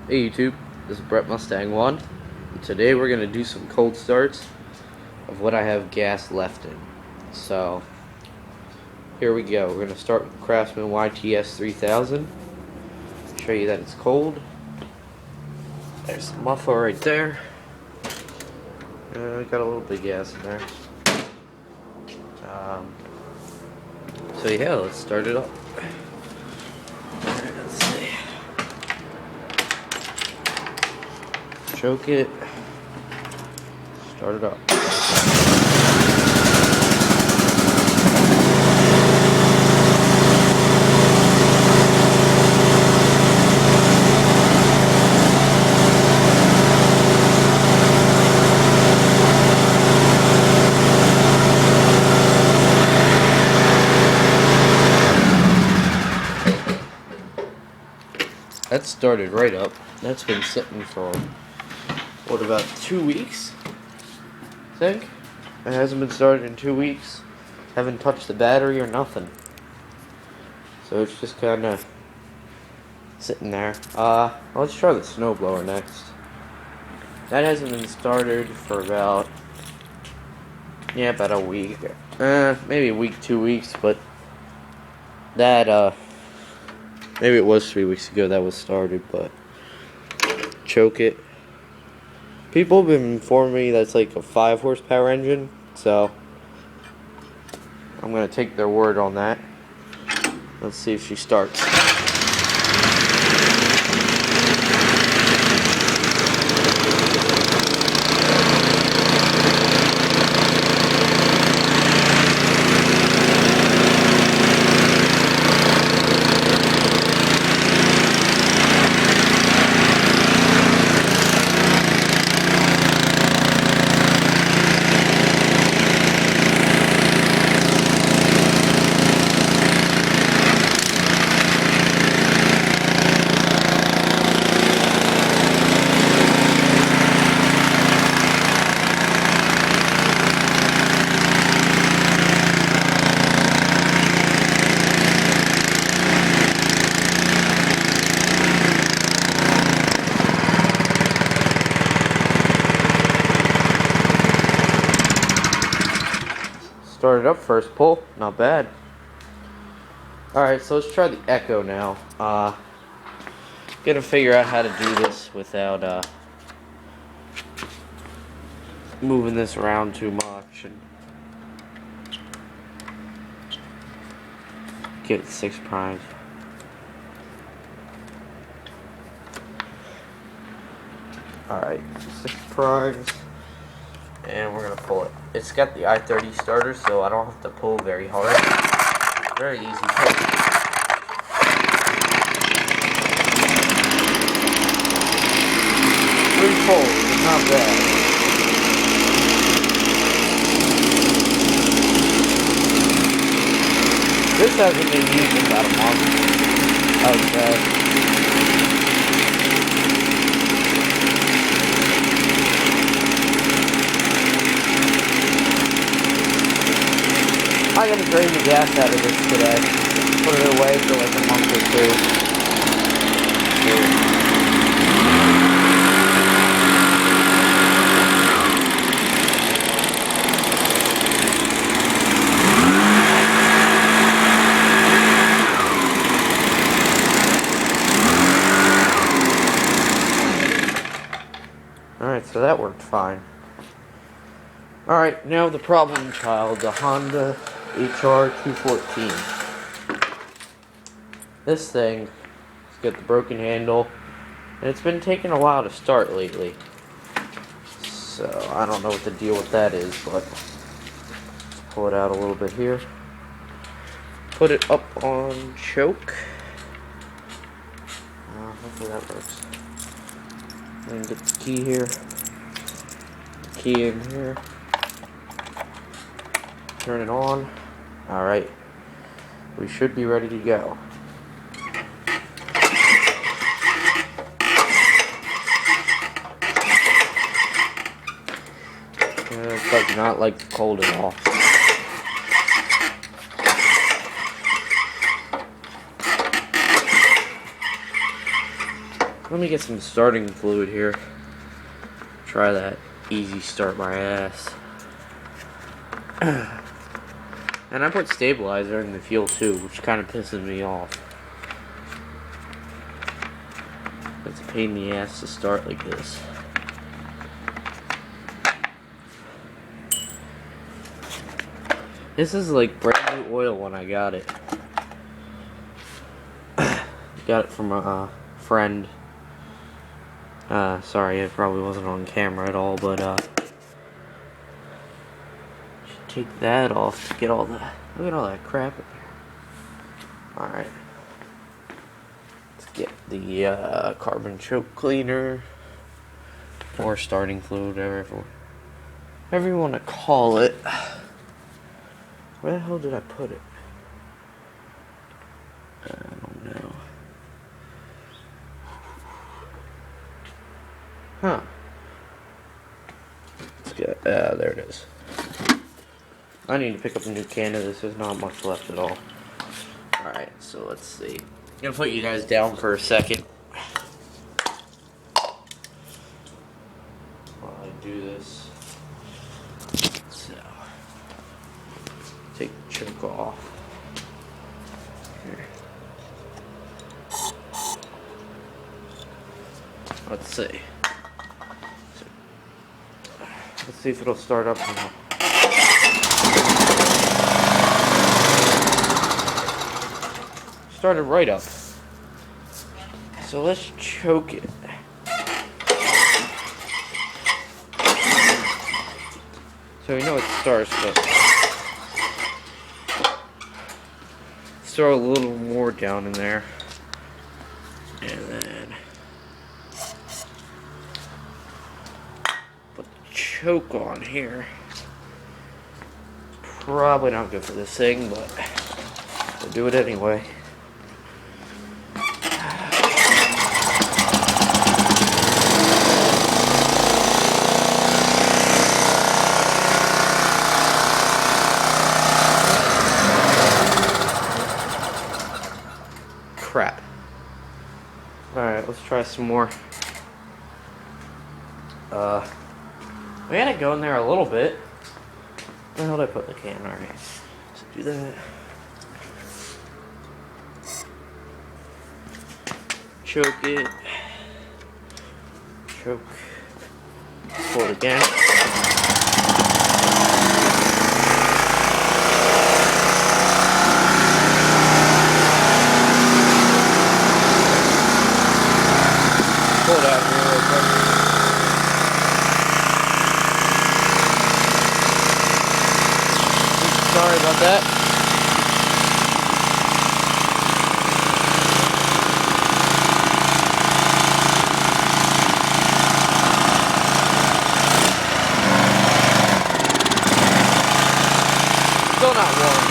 Hey YouTube, this is Brett Mustang 1. And today we're going to do some cold starts of what I have gas left in. So, here we go. We're going to start with Craftsman YTS 3000. Show you that it's cold. There's the muffler right there. Got a little bit of gas in there. So yeah, let's start it up. Alright, let's see. Choke it. Start it up. That started right up. That's been sitting for, what, about 2 weeks? I think. It hasn't been started in 2 weeks. Haven't touched the battery or nothing. So it's just kind of sitting there. Let's try the snowblower next. That hasn't been started for about a week. Maybe a week, 2 weeks, but that, maybe it was 3 weeks ago that was started, but choke it. People have been informing me that's like a 5 horsepower engine, so I'm gonna take their word on that. Let's see if she starts. Started up first pull, not bad. Alright, so let's try the Echo now. Gonna figure out how to do this without moving this around too much and get 6 primes. Alright, 6 primes. And we're gonna pull it. It's got the i30 starter, so I don't have to pull very hard. Very easy pull. 3 pulls, not bad. This hasn't been used in about a month, I would say. I gotta drain the gas out of this today. Put it away for like a month or two. Alright, so that worked fine. Alright, now the problem child, the Honda HR 214. This thing has got the broken handle, and it's been taking a while to start lately. So, I don't know what the deal with that is, but let's pull it out a little bit here. Put it up on choke. Hopefully that works. And get the key here. Key in here. Turn it on. Alright. We should be ready to go. It's like not like cold at all. Let me get some starting fluid here. Try that easy start my ass. And I put stabilizer in the fuel too, which kind of pisses me off. It's a pain in the ass to start like this. This is like brand new oil when I got it. Got it from a friend. Sorry, it probably wasn't on camera at all, but should take that off to get all that. Look at all that crap in here. Alright. Let's get the carbon choke cleaner. Or starting fluid, whatever you want to call it. Where the hell did I put it? I don't know. Huh. Let's get, there it is. I need to pick up a new can of this. There's not much left at all. Alright, so let's see. I'm gonna put you guys down for a second while I do this. So, take the choke off. Here. Let's see. Let's see if it'll start up now. Started right up. So let's choke it. So we know it starts, but let's throw a little more down in there. And then put the choke on here. Probably not good for this thing, but we'll do it anyway. Crap. Alright, let's try some more. We had it go in there a little bit. Where the hell did I put the can? Alright. Let's do that. Choke it. Choke. Pull it again. Pull it out here real quick. Sorry about that. Still not warm.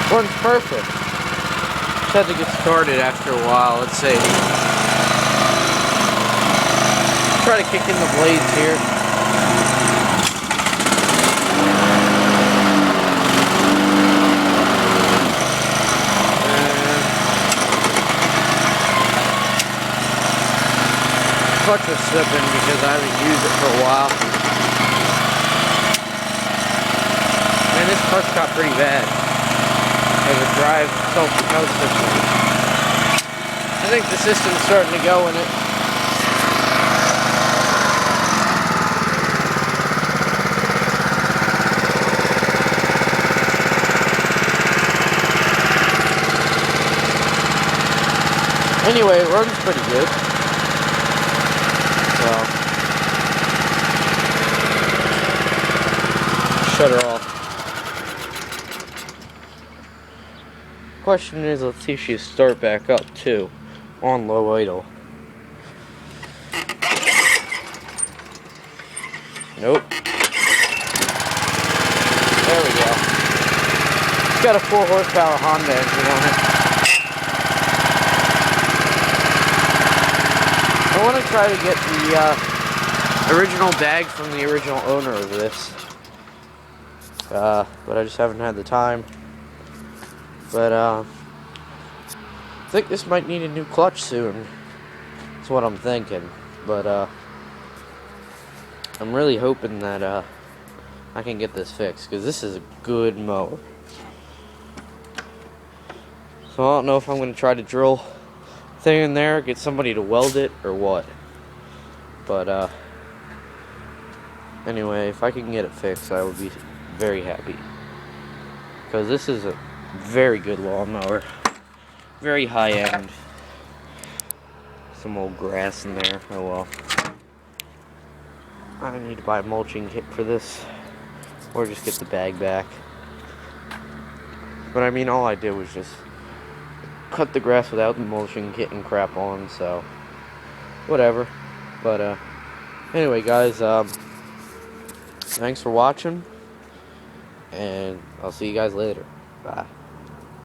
Runs perfect. Just had to get started after a while. Let's see. Try to kick in the blades here. clutch was slipping because I haven't used it for a while. Man, this clutch got pretty bad. As it drives self-propelled system. I think the system's starting to go in it. Anyway, it runs pretty good. So, shut her off. Question is, let's see if she'll start back up too, on low idle. Nope. There we go. It's got a 4 horsepower Honda engine on it. I want to try to get the original bag from the original owner of this, but I just haven't had the time. But I think this might need a new clutch soon. That's what I'm thinking. But I'm really hoping that I can get this fixed, because this is a good mower. So I don't know if I'm going to try to drill thing in there, get somebody to weld it or what. But anyway, if I can get it fixed, I would be very happy, because this is a very good lawnmower, very high end. Some old grass in there. Oh well. I need to buy a mulching kit for this, or just get the bag back. But I mean, all I did was just cut the grass without the mulching kit and crap on, so whatever. But anyway, guys, thanks for watching, and I'll see you guys later. Bye.